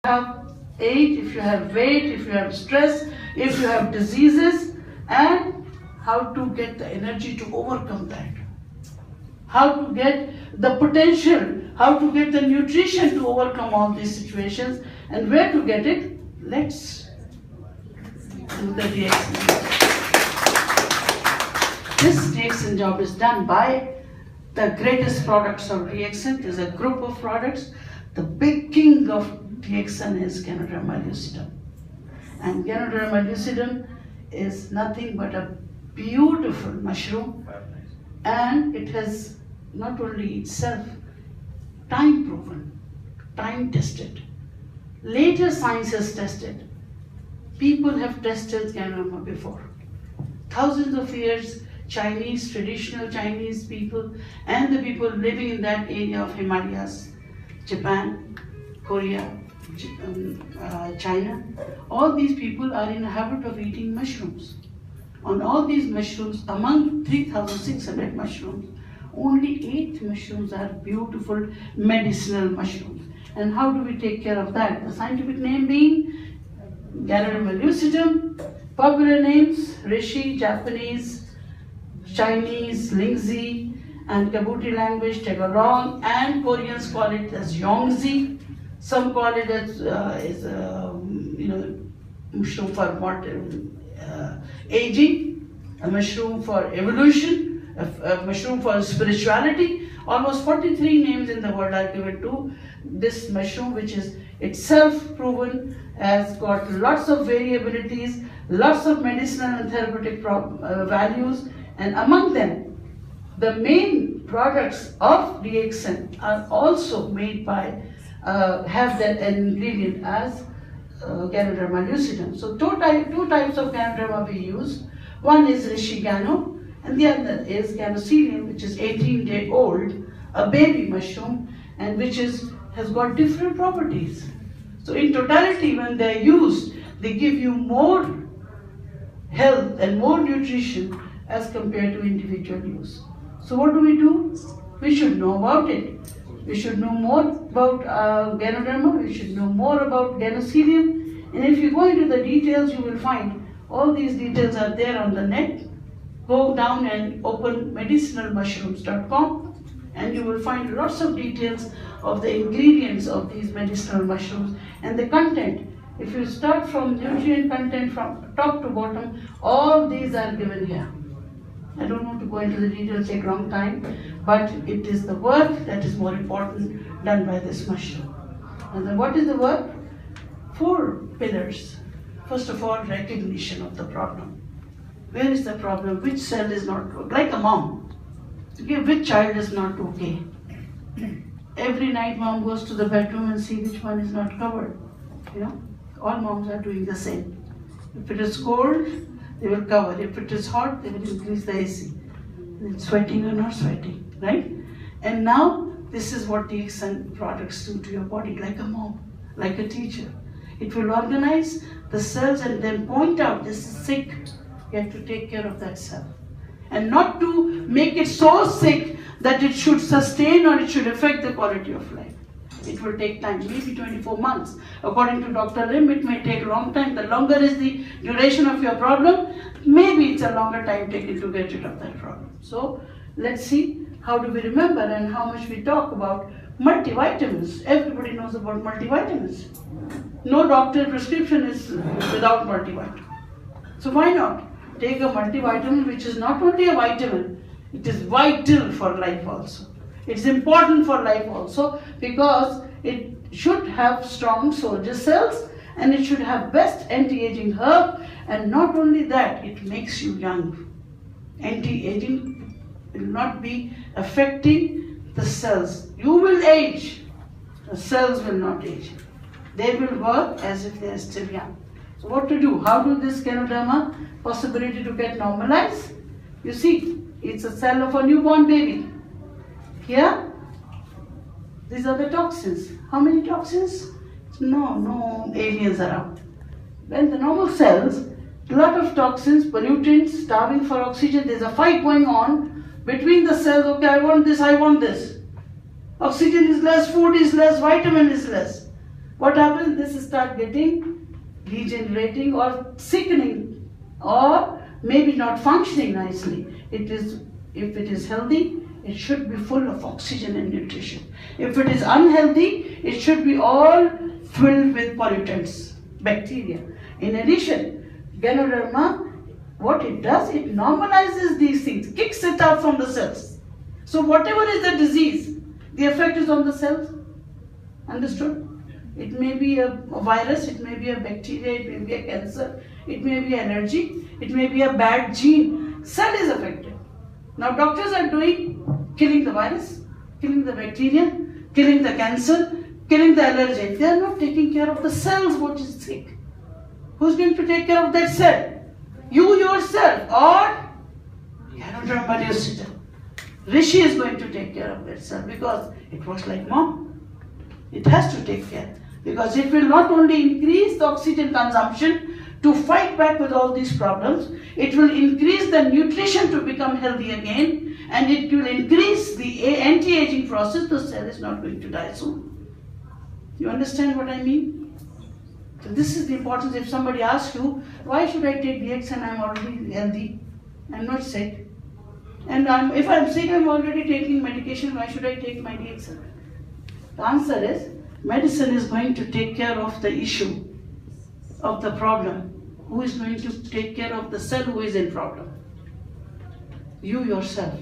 have age, if you have weight, if you have stress, if you have diseases, and how to get the energy to overcome that. How to get the potential, how to get the nutrition to overcome all these situations, and where to get it. Let's do the DXN. This DXN job is done by the greatest products of DXN. There's a group of products. The big king of DXN is Ganoderma lucidum. And Ganoderma lucidum is nothing but a beautiful mushroom, and it has not only itself time proven, time tested. Later science has tested. People have tested Ganoderma before. Thousands of years, Chinese, traditional Chinese people, and the people living in that area of Himalayas, Japan, Korea, China, all these people are in a habit of eating mushrooms. On all these mushrooms, among 3,600 mushrooms, only 8 mushrooms are beautiful medicinal mushrooms. And how do we take care of that? The scientific name being Ganoderma lucidum, popular names Rishi, Japanese, Chinese, Lingzi, and Kabuti language, Tagalog, and Koreans call it as Yongzi. Some call it as mushroom for aging, a mushroom for evolution, a mushroom for spirituality. Almost 43 names in the world are given to this mushroom, which is itself proven, has got lots of variabilities, lots of medicinal and therapeutic values, and among them, the main products of DXN are also made by, have that ingredient as Ganoderma lucidum. So two types of Ganoderma we use. One is Rishi Gano, and the other is Ganocelium, which is 18-day-old, a baby mushroom, and which has got different properties. So in totality, when they're used, they give you more health and more nutrition as compared to individual use. So what do? We should know about it. We should know more about Ganoderma, we should know more about Ganocelium, and if you go into the details, you will find all these details are there on the net. Go down and open medicinalmushrooms.com, and you will find lots of details of the ingredients of these medicinal mushrooms and the content. If you start from nutrient content from top to bottom, all these are given here. I don't want to go into the details, take long time, but it is the work that is more important done by this mushroom. And then what is the work? 4 pillars. First of all, recognition of the problem. Where is the problem? Which cell is not good? Like a mom. Okay, which child is not okay? Every night mom goes to the bedroom and see which one is not covered. You know, all moms are doing the same. If it is cold, they will cover. If it is hot, they will increase the AC. It's sweating or not sweating, right? And now, this is what DXN products do to your body, like a mom, like a teacher. It will organize the cells and then point out, this is sick, you have to take care of that cell. And not to make it so sick that it should sustain or it should affect the quality of life. It will take time, maybe 24 months. According to Dr. Lim, it may take a long time. The longer is the duration of your problem, maybe it's a longer time taken to get rid of that problem. So let's see how do we remember and how much we talk about multivitamins. Everybody knows about multivitamins. No doctor prescription is without multivitamin. So why not take a multivitamin which is not only a vitamin, it is vital for life also. It's important for life also because it should have strong soldier cells and it should have best anti-aging herb, and not only that, it makes you young. Anti-aging will not be affecting the cells. You will age, the cells will not age. They will work as if they are still young. So what to do? How do this Ganoderma possibility to get normalized? You see, it's a cell of a newborn baby. Here, these are the toxins. How many toxins? No aliens around. When the normal cells, a lot of toxins, pollutants, starving for oxygen, there's a fight going on between the cells. Okay, I want this, I want this. Oxygen is less, food is less, vitamin is less. What happens? This start getting degenerating or sickening, or maybe not functioning nicely. If it is healthy, it should be full of oxygen and nutrition. If it is unhealthy, it should be all filled with pollutants, bacteria. In addition, Ganoderma, what it does, it normalizes these things, kicks it out from the cells. So whatever is the disease, the effect is on the cells. Understood? It may be a virus, it may be a bacteria, it may be a cancer, it may be allergy, it may be a bad gene. Cell is affected. Now doctors are killing the virus, killing the bacteria, killing the cancer, killing the allergy. They are not taking care of the cells which is sick. Who's going to take care of that cell? You yourself, or Rishi is going to take care of that cell, because it works like mom. It has to take care, because it will not only increase the oxygen consumption to fight back with all these problems, it will increase the nutrition to become healthy again, and it will increase the anti-aging process. The cell is not going to die soon. You understand what I mean? So this is the importance. If somebody asks you, why should I take DXN? I'm already healthy. I'm not sick. And if I'm sick, I'm already taking medication. Why should I take my DXN? The answer is, medicine is going to take care of the issue, of the problem. Who is going to take care of the cell who is in problem? You yourself.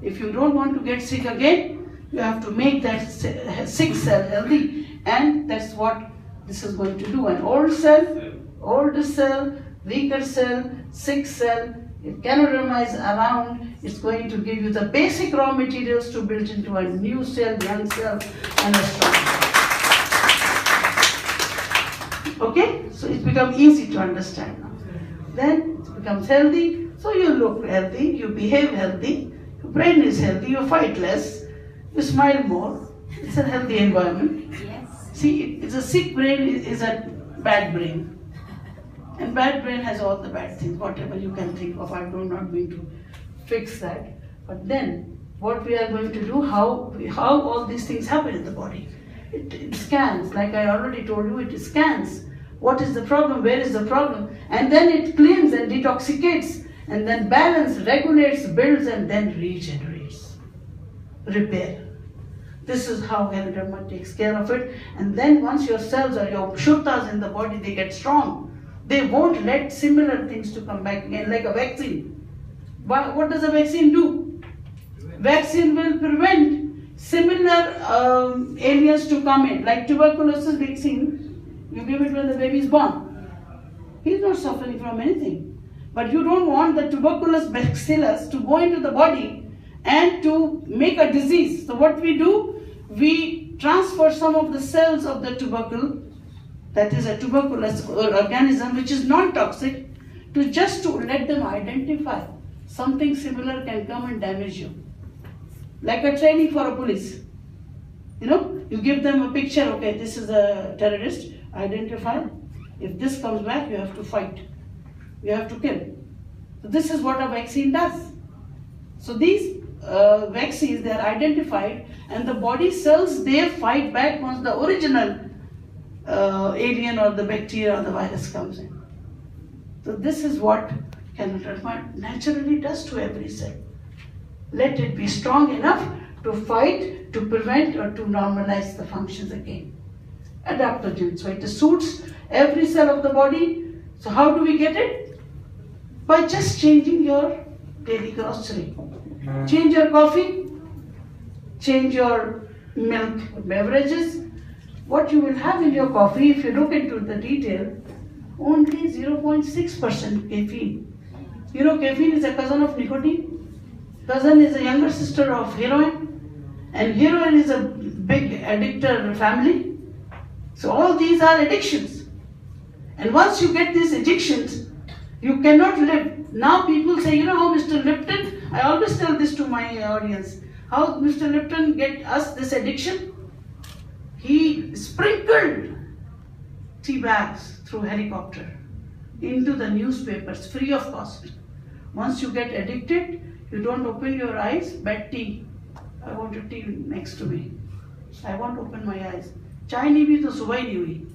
If you don't want to get sick again, you have to make that sick cell healthy, and that's what this is going to do. An old cell, older cell, weaker cell, sick cell, if Ganoderma is around, it's going to give you the basic raw materials to build into a new cell, young cell, and a strong cell. Okay? So it becomes easy to understand now. Then it becomes healthy, so you look healthy, you behave healthy, your brain is healthy, you fight less, you smile more. It's a healthy environment. Yes. See, it's a sick brain is a bad brain. And bad brain has all the bad things, whatever you can think of. I'm not going to fix that. But then, what we are going to do, how all these things happen in the body. It scans, like I already told you, it scans. What is the problem? Where is the problem? And then it cleans and detoxicates, and then balances, regulates, builds, and then regenerates. Repair. This is how Ganoderma takes care of it. And then once your cells or your shuttas in the body, they get strong. They won't let similar things to come back again, like a vaccine. What does a vaccine do? Vaccine will prevent similar aliens to come in, like tuberculosis vaccine. You give it when the baby is born. He's not suffering from anything. But you don't want the tuberculous bacillus to go into the body and to make a disease. So what we do, we transfer some of the cells of the tubercle, that is a tuberculous organism which is non-toxic, to let them identify something similar can come and damage you. Like a training for a police. You know, you give them a picture, okay, this is a terrorist, identify. If this comes back, you have to fight. You have to kill. So this is what a vaccine does. So these vaccines, they are identified, and the body cells, they fight back once the original alien or the bacteria or the virus comes in. So this is what Ganoderma naturally does to every cell. Let it be strong enough to fight, to prevent, or to normalize the functions again. Adaptogen. So it suits every cell of the body. So how do we get it? By just changing your daily grocery. Change your coffee, change your milk beverages. What you will have in your coffee, if you look into the detail, only 0.6% caffeine. You know, caffeine is a cousin of nicotine. Cousin is a younger sister of heroin. And heroin is a big addictor family. So all these are addictions. And once you get these addictions, you cannot live. Now people say, you know how Mr. Lipton, I always tell this to my audience, how Mr. Lipton get us this addiction? He sprinkled tea bags through helicopter into the newspapers free of cost. Once you get addicted, you don't open your eyes, bad tea. I want a tea next to me. I won't open my eyes. चाय नहीं P तो सुबह ही नहीं हुई,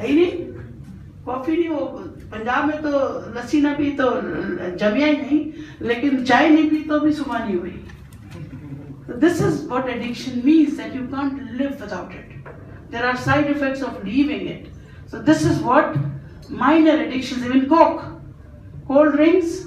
है ही नहीं। Coffee नहीं, वो पंजाब में तो लस्सी ना पी तो जमिया ही नहीं, लेकिन चाय नहीं पी तो भी सुबह नहीं हुई। So this is what addiction means, that you can't live without it. There are side effects of leaving it. So this is what minor addictions, even Coke, cold drinks,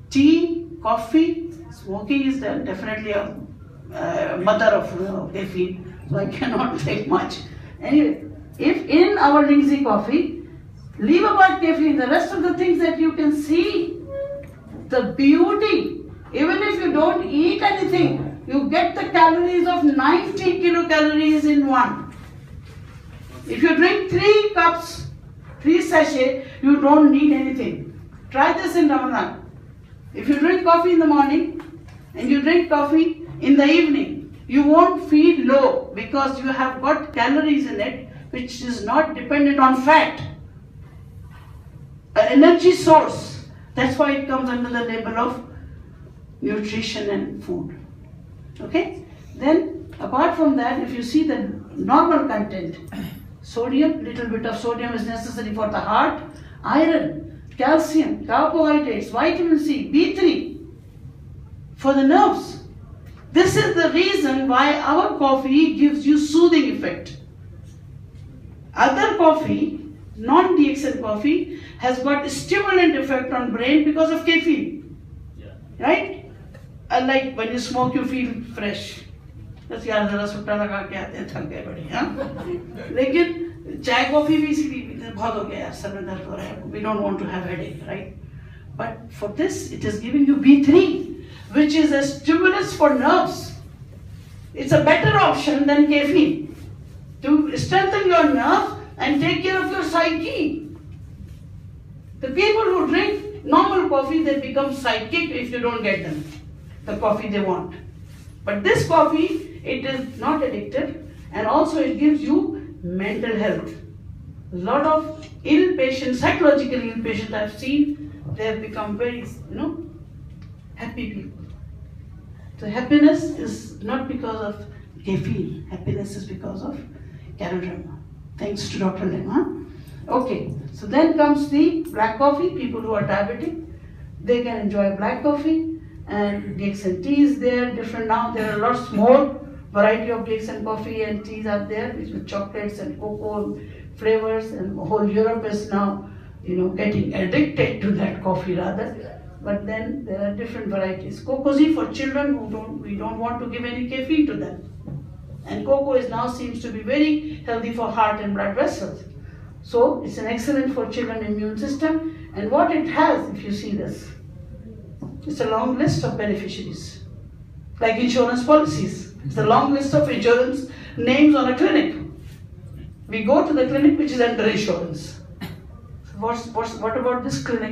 tea, coffee, smoking is definitely a mother of caffeine, so I cannot take much. Anyway, if in our Lingzi coffee, leave apart caffeine, the rest of the things that you can see, the beauty, even if you don't eat anything, you get the calories of 90 kilocalories in one. If you drink 3 cups, 3 sachets, you don't need anything. Try this in Ramadan. If you drink coffee in the morning and you drink coffee in the evening, you won't feel low because you have got calories in it which is not dependent on fat. An energy source. That's why it comes under the label of nutrition and food. Okay? Then, apart from that, if you see the normal content, sodium, little bit of sodium is necessary for the heart, iron, calcium, carbohydrates, vitamin C, B3, for the nerves. This is the reason why our coffee gives you soothing effect. Other coffee, non-DXN coffee, has got a stimulant effect on brain because of caffeine. Yeah. Right? Like when you smoke, you feel fresh. बस यार जरा सुट्टा लगा के आते हैं, थक गए बड़ी, हाँ? लेकिन चाय कॉफी भी इसीलिए बहुत हो गया यार, सर में दर्द हो रहा है. We don't want to have headache, right? But for this, it is giving you B3, which is a stimulus for nerves. It's a better option than caffeine to strengthen your nerve and take care of your psyche. The people who drink normal coffee, they become psychic if you don't get them the coffee they want. But this coffee, it is not addictive, and also it gives you mental health. A lot of ill patients, psychologically ill patients I've seen, they have become very, happy people. So happiness is not because of caffeine. Happiness is because of Carol. Thanks to Dr. Lema. Okay, so then comes the black coffee. People who are diabetic, they can enjoy black coffee. And DXN tea is there, different now. There are lots more variety of DXN coffee and teas are there, with chocolates and cocoa flavors, and whole Europe is now, getting addicted to that coffee rather. But then there are different varieties. Cocoa for children we don't want to give any caffeine to them. And cocoa now seems to be very healthy for heart and blood vessels. So it's an excellent for children immune system. And what it has, if you see this, it's a long list of beneficiaries, like insurance policies. It's a long list of insurance names on a clinic. We go to the clinic which is under insurance. What about this clinic?